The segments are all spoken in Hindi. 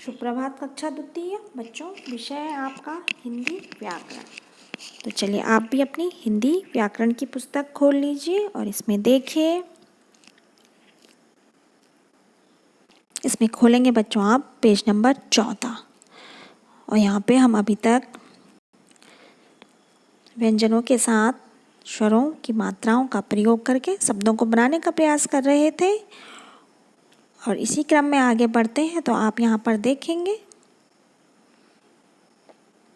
सुप्रभात कक्षा द्वितीय बच्चों, विषय है आपका हिंदी व्याकरण। तो चलिए आप भी अपनी हिंदी व्याकरण की पुस्तक खोल लीजिए और इसमें देखिए। इसमें खोलेंगे बच्चों आप पेज नंबर 14 और यहाँ पे हम अभी तक व्यंजनों के साथ स्वरों की मात्राओं का प्रयोग करके शब्दों को बनाने का प्रयास कर रहे थे और इसी क्रम में आगे बढ़ते हैं। तो आप यहाँ पर देखेंगे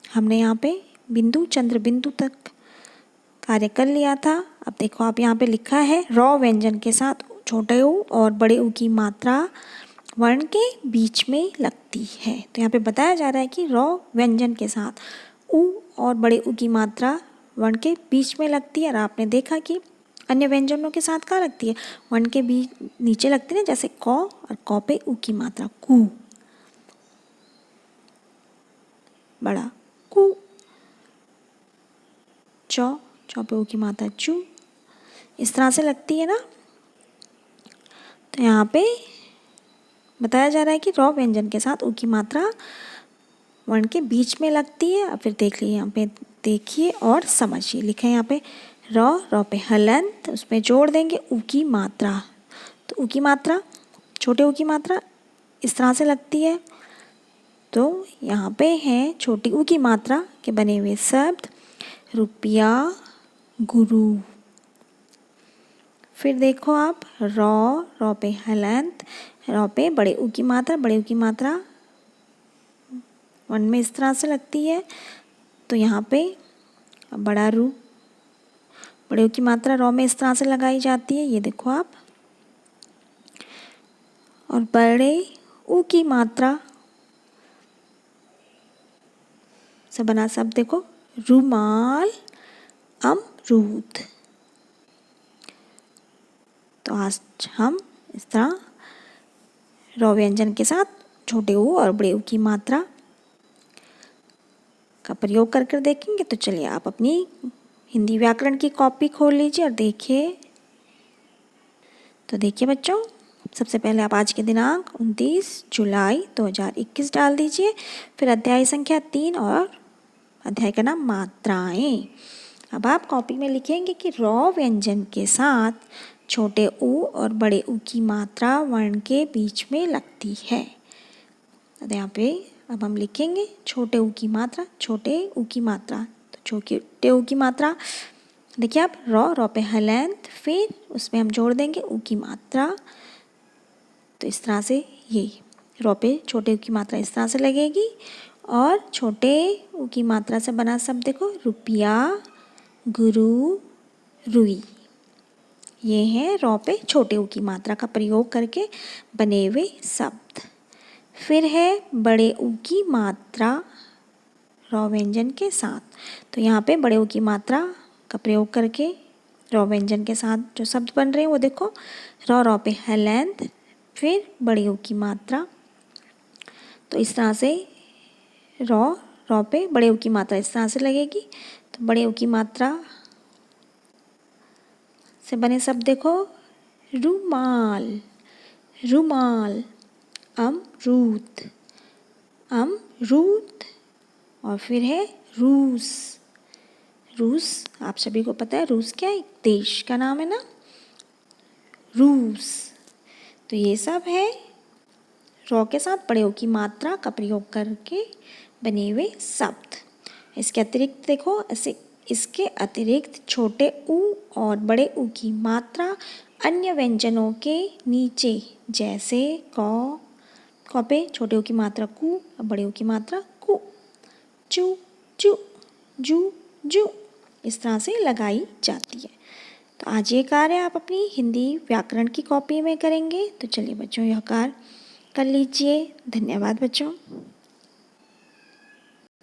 हमने यहाँ पे बिंदु चंद्र बिंदु तक कार्य कर लिया था। अब देखो आप यहाँ पे लिखा है रॉ व्यंजन के साथ छोटे ऊ और बड़े ऊ की मात्रा वर्ण के बीच में लगती है। तो यहाँ पे बताया जा रहा है कि रॉ व्यंजन के साथ ऊ और बड़े ऊ की मात्रा वर्ण के बीच में लगती है। और आपने देखा कि अन्य व्यंजनों के साथ कहाँ लगती है, वर्ण के बीच नीचे लगती है, जैसे कौ और कौ पे ऊ की मात्रा कू, बड़ा कू, चौ चौ पे ऊ की मात्रा चू, इस तरह से लगती है ना। तो यहाँ पे बताया जा रहा है कि रॉ व्यंजन के साथ ऊ की मात्रा वर्ण के बीच में लगती है। अब फिर देख लीजिए यहाँ पे, देखिए और समझिए। लिखा है यहाँ पे रॉ पे हलंत, उसमें जोड़ देंगे ऊ की मात्रा। तो ऊ की मात्रा, छोटे ऊ की मात्रा इस तरह से लगती है। तो यहाँ पे है छोटी ऊ की मात्रा के बने हुए शब्द रुपया, गुरु। फिर देखो आप रॉ पे हलंत, रॉ पे बड़े ऊ की मात्रा, बड़े ऊ की मात्रा वर्ण में इस तरह से लगती है। तो यहाँ पे बड़ा रू, बड़े ऊ की मात्रा रॉ में इस तरह से लगाई जाती है, ये देखो आप। और बड़े ऊ की मात्रा से बना शब्द देखो रुमाल, अमरूद। तो आज हम इस तरह रॉ व्यंजन के साथ छोटे ऊ और बड़े ऊ की मात्रा का प्रयोग कर कर देखेंगे। तो चलिए आप अपनी हिंदी व्याकरण की कॉपी खोल लीजिए और देखिए। तो देखिए बच्चों, सबसे पहले आप आज के दिनांक 29 जुलाई 2021 डाल दीजिए। फिर अध्याय संख्या 3 और अध्याय का नाम मात्राएं। अब आप कॉपी में लिखेंगे कि रॉ व्यंजन के साथ छोटे ऊ और बड़े ऊ की मात्रा वर्ण के बीच में लगती है। तो यहाँ पे अब हम लिखेंगे छोटे ऊ की मात्रा, छोटे ऊ की मात्रा। तो छोटे ऊ की मात्रा देखिए आप रॉ पे हलंत, फिर उसमें हम जोड़ देंगे ऊ की मात्रा। तो इस तरह से ये रॉ पे छोटे ऊ की मात्रा इस तरह से लगेगी। और छोटे ऊ की मात्रा से बना शब्द देखो रुपया, गुरु, रुई। ये है रॉ पे छोटे ऊ की मात्रा का प्रयोग करके बने हुए शब्द। फिर है बड़े ऊ की मात्रा रॉ व्यंजन के साथ। तो यहाँ पे बड़े ऊ की मात्रा का प्रयोग करके रॉ व्यंजन के साथ जो शब्द बन रहे हैं वो देखो रॉ पे हलंत, फिर बड़े ऊ की मात्रा। तो इस तरह से रॉ पे बड़े ऊ की मात्रा इस तरह से लगेगी। तो बड़े ऊ की मात्रा से बने शब्द देखो रुमाल, रुमाल, अमरूद, अमरूद। और फिर है रूस, रूस आप सभी को पता है रूस क्या है, एक देश का नाम है ना, रूस। तो ये सब है रॉ के साथ बड़े ऊ की मात्रा का प्रयोग करके बने हुए शब्द। इसके अतिरिक्त देखो इसके अतिरिक्त छोटे ऊ और बड़े ऊ की मात्रा अन्य व्यंजनों के नीचे, जैसे कौ पे छोटे ऊ की मात्रा कू और बड़े ऊ की मात्रा कु, चू, चू, जू, जू, इस तरह से लगाई जाती है। तो आज ये कार्य आप अपनी हिंदी व्याकरण की कॉपी में करेंगे। तो चलिए बच्चों यह कार्य कर लीजिए। धन्यवाद बच्चों।